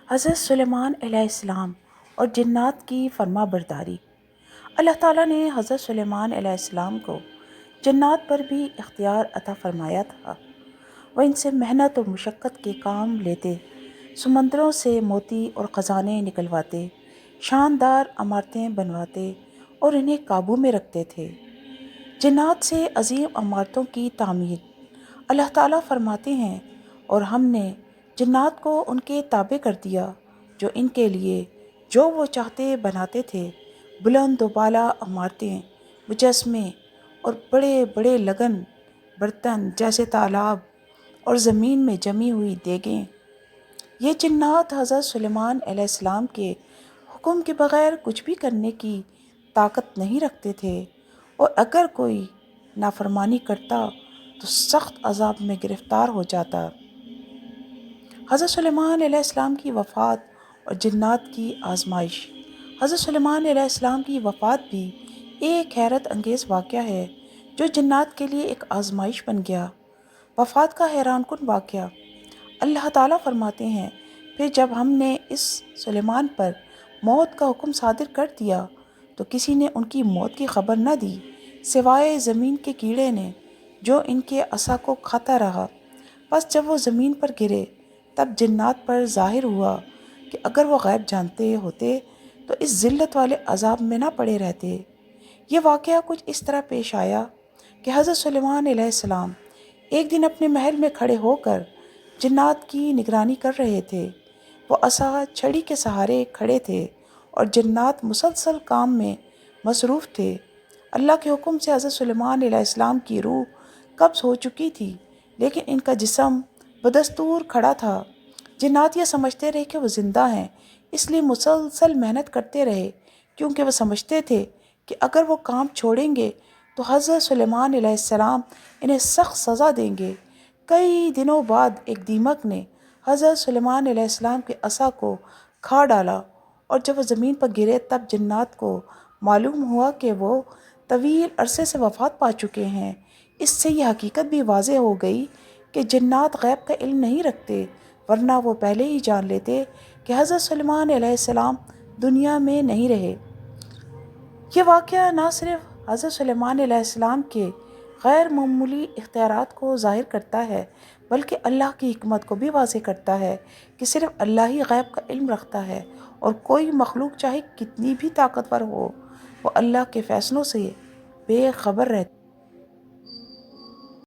حضرت سلیمان علیہ السلام اور جنات کی فرما برداری۔ اللہ تعالیٰ نے حضرت سلیمان علیہ السلام کو جنات پر بھی اختیار عطا فرمایا تھا۔ وہ ان سے محنت اور مشقت کے کام لیتے، سمندروں سے موتی اور خزانے نکلواتے، شاندار عمارتیں بنواتے اور انہیں قابو میں رکھتے تھے۔ جنات سے عظیم عمارتوں کی تعمیر۔ اللہ تعالیٰ فرماتے ہیں، اور ہم نے جنات کو ان کے تابع کر دیا جو ان کے لیے جو وہ چاہتے بناتے تھے، بلند و بالا عمارتیں، مجسمے اور بڑے بڑے لگن برتن جیسے تالاب اور زمین میں جمی ہوئی دیگیں۔ یہ جنات حضرت سلیمان علیہ السلام کے حکم کے بغیر کچھ بھی کرنے کی طاقت نہیں رکھتے تھے، اور اگر کوئی نافرمانی کرتا تو سخت عذاب میں گرفتار ہو جاتا۔ حضرت سلیمان علیہ السلام کی وفات اور جنات کی آزمائش۔ حضرت سلیمان علیہ السلام کی وفات بھی ایک حیرت انگیز واقعہ ہے جو جنات کے لیے ایک آزمائش بن گیا۔ وفات کا حیران کن واقعہ۔ اللہ تعالیٰ فرماتے ہیں، پھر جب ہم نے اس سلیمان پر موت کا حکم صادر کر دیا تو کسی نے ان کی موت کی خبر نہ دی سوائے زمین کے کیڑے نے جو ان کے عصا کو کھاتا رہا۔ بس جب وہ زمین پر گرے تب جنات پر ظاہر ہوا کہ اگر وہ غیب جانتے ہوتے تو اس ذلت والے عذاب میں نہ پڑے رہتے۔ یہ واقعہ کچھ اس طرح پیش آیا کہ حضرت سلیمان علیہ السلام ایک دن اپنے محل میں کھڑے ہو کر جنات کی نگرانی کر رہے تھے۔ وہ عصا چھڑی کے سہارے کھڑے تھے اور جنات مسلسل کام میں مصروف تھے۔ اللہ کے حکم سے حضرت سلیمان علیہ السلام کی روح قبض ہو چکی تھی، لیکن ان کا جسم بدستور کھڑا تھا۔ جنات یہ سمجھتے رہے کہ وہ زندہ ہیں، اس لیے مسلسل محنت کرتے رہے، کیونکہ وہ سمجھتے تھے کہ اگر وہ کام چھوڑیں گے تو حضرت سلیمان علیہ السلام انہیں سخت سزا دیں گے۔ کئی دنوں بعد ایک دیمک نے حضرت سلیمان علیہ السلام کے عصا کو کھا ڈالا، اور جب وہ زمین پر گرے تب جنات کو معلوم ہوا کہ وہ طویل عرصے سے وفات پا چکے ہیں۔ اس سے یہ حقیقت بھی واضح ہو گئی کہ جنات غیب کا علم نہیں رکھتے، ورنہ وہ پہلے ہی جان لیتے کہ حضرت سلیمان علیہ السلام دنیا میں نہیں رہے۔ یہ واقعہ نہ صرف حضرت سلیمان علیہ السلام کے غیر معمولی اختیارات کو ظاہر کرتا ہے، بلکہ اللہ کی حکمت کو بھی واضح کرتا ہے کہ صرف اللہ ہی غیب کا علم رکھتا ہے، اور کوئی مخلوق چاہے کتنی بھی طاقتور ہو، وہ اللہ کے فیصلوں سے بے خبر رہتی ہے۔